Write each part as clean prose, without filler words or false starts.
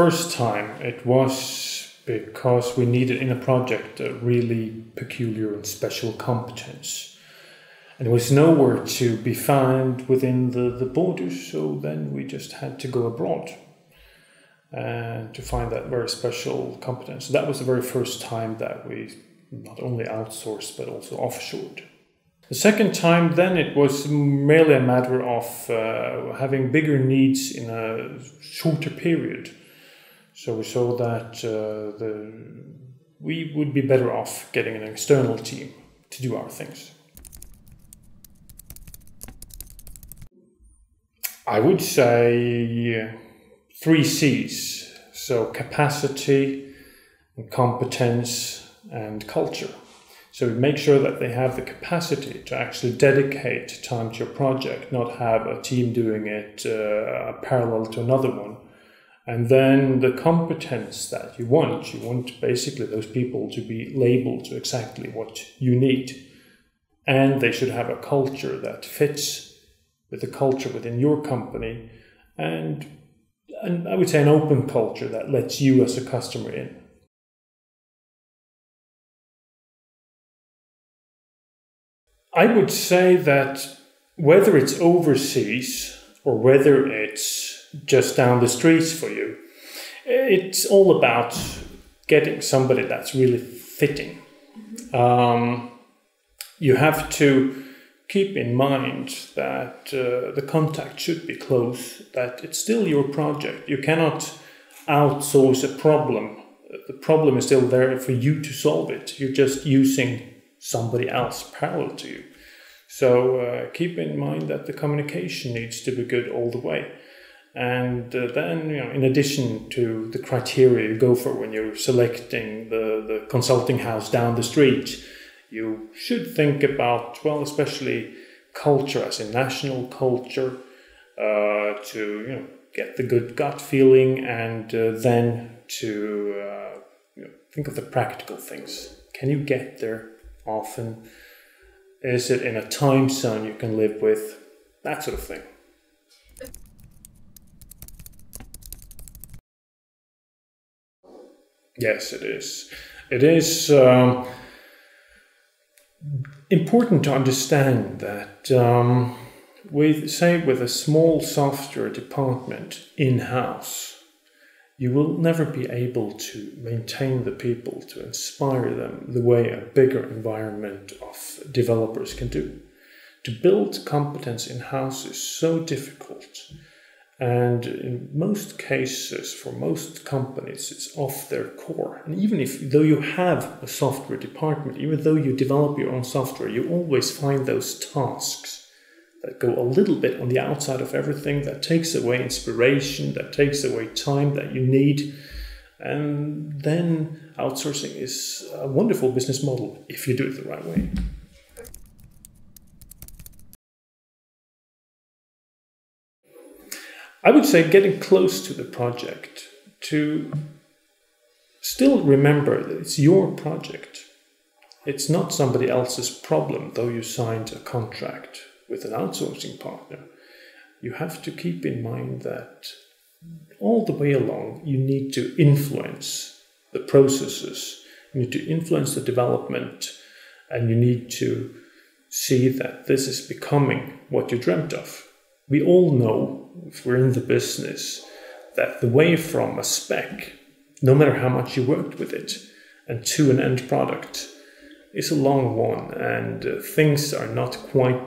first time, it was because we needed in a project a really peculiar and special competence. And it was nowhere to be found within the borders, so then we just had to go abroad and to find that very special competence. So that was the very first time that we not only outsourced but also offshored. The second time, then it was merely a matter of having bigger needs in a shorter period. So we saw that we would be better off getting an external team to do our things. I would say 3 C's. So capacity, and competence, and culture. So make sure that they have the capacity to actually dedicate time to your project, not have a team doing it parallel to another one. And then the competence that you want basically those people to be labeled to exactly what you need. And they should have a culture that fits with the culture within your company, and I would say an open culture that lets you as a customer in. I would say that whether it's overseas or whether it's just down the streets for you, it's all about getting somebody that's really fitting. You have to keep in mind that the contact should be close, that it's still your project. You cannot outsource a problem. The problem is still there for you to solve it. You're just using somebody else parallel to you. So keep in mind that the communication needs to be good all the way. And then, in addition to the criteria you go for when you're selecting the consulting house down the street, you should think about, well, especially culture, as in national culture, to get the good gut feeling, and then to think of the practical things. Can you get there often? Is it in a time zone you can live with? That sort of thing. Yes, it is. It is important to understand that with a small software department in-house, you will never be able to maintain the people, to inspire them the way a bigger environment of developers can do. To build competence in-house is so difficult. And in most cases, for most companies, it's off their core. And even though you have a software department, even though you develop your own software, you always find those tasks that go a little bit on the outside of everything, that takes away inspiration, that takes away time that you need. And then outsourcing is a wonderful business model if you do it the right way. I would say getting close to the project, to still remember that it's your project. It's not somebody else's problem, though you signed a contract with an outsourcing partner. You have to keep in mind that all the way along you need to influence the processes, you need to influence the development, and you need to see that this is becoming what you dreamt of. We all know, if we're in the business, that the way from a spec, no matter how much you worked with it, and to an end product, is a long one, and things are not quite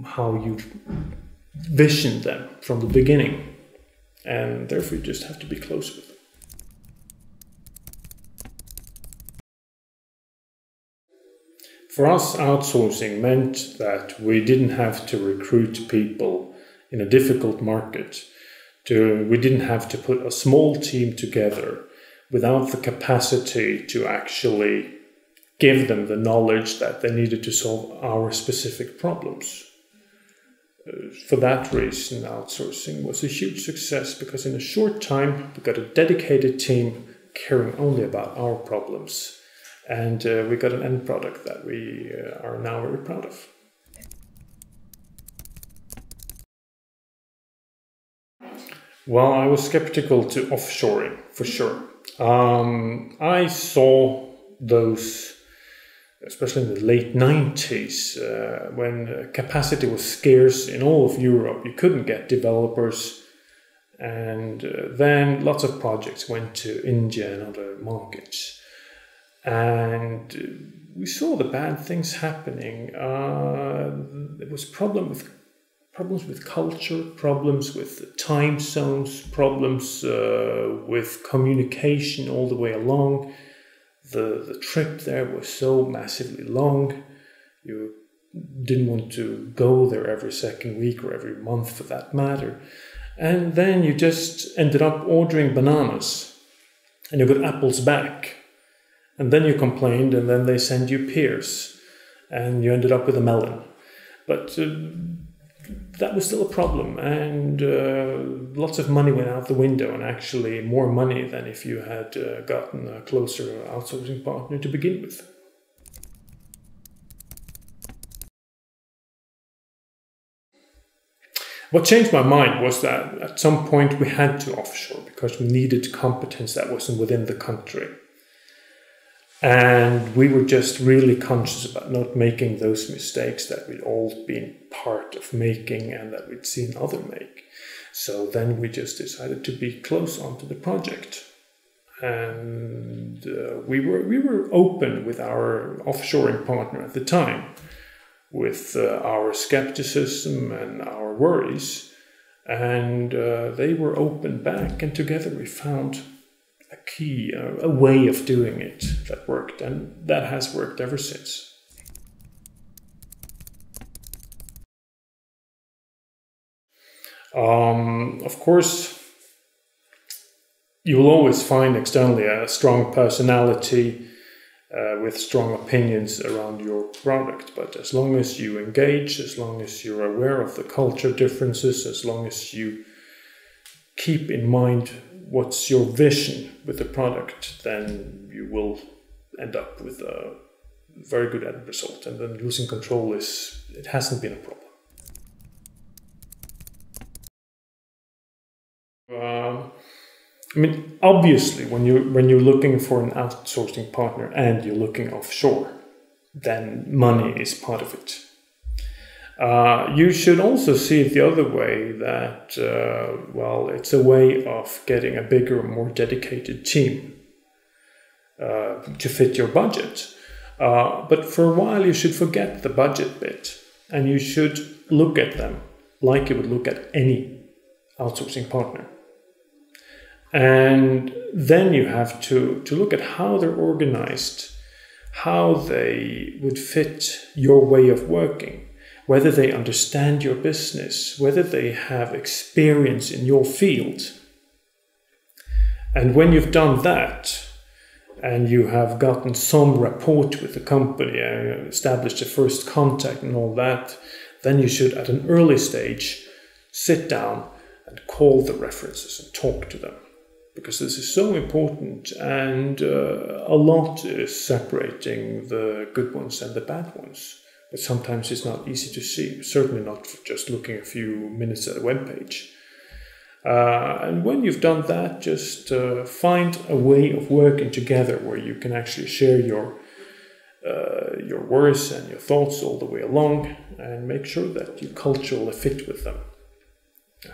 how you visioned them from the beginning, and therefore you just have to be close with them. For us, outsourcing meant that we didn't have to recruit people in a difficult market. We didn't have to put a small team together without the capacity to actually give them the knowledge that they needed to solve our specific problems. For that reason, outsourcing was a huge success, because in a short time we got a dedicated team caring only about our problems, and we got an end product that we are now very proud of. Well, I was skeptical to offshoring, for sure. I saw those, especially in the late 90s, when capacity was scarce in all of Europe. You couldn't get developers, and then lots of projects went to India and other markets. And we saw the bad things happening. There was problems with culture, problems with time zones, problems with communication all the way along. The trip there was so massively long. You didn't want to go there every second week or every month for that matter. And then you just ended up ordering bananas and you got apples back. And then you complained and then they send you pears and you ended up with a melon. But that was still a problem, and lots of money went out the window, and actually more money than if you had gotten a closer outsourcing partner to begin with. What changed my mind was that at some point we had to offshore because we needed competence that wasn't within the country. And we were just really conscious about not making those mistakes that we'd all been part of making and that we'd seen others make. So then we just decided to be close onto the project. And we were open with our offshoring partner at the time, with our skepticism and our worries. And they were open back, and together we found a key, a way of doing it that worked, and that has worked ever since. Of course, you will always find externally a strong personality with strong opinions around your product, but as long as you engage, as long as you're aware of the culture differences, as long as you keep in mind what's your vision with the product, then you will end up with a very good end result. And then losing control it hasn't been a problem. Obviously, when you're looking for an outsourcing partner and you're looking offshore, then money is part of it. You should also see it the other way, that, it's a way of getting a bigger, more dedicated team to fit your budget. But for a while, you should forget the budget bit, and you should look at them like you would look at any outsourcing partner. And then you have to look at how they're organized, how they would fit your way of working, whether they understand your business, whether they have experience in your field. And when you've done that, and you have gotten some rapport with the company, and established a first contact and all that, then you should, at an early stage, sit down and call the references and talk to them. Because this is so important, and a lot is separating the good ones and the bad ones. But sometimes it's not easy to see, certainly not for just looking a few minutes at a web page. And when you've done that, just find a way of working together where you can actually share your worries and your thoughts all the way along, and make sure that you culturally fit with them.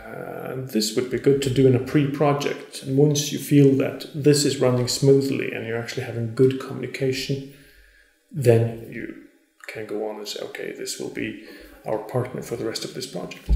And this would be good to do in a pre-project. And once you feel that this is running smoothly and you're actually having good communication, then you can go on and say, okay, this will be our partner for the rest of this project.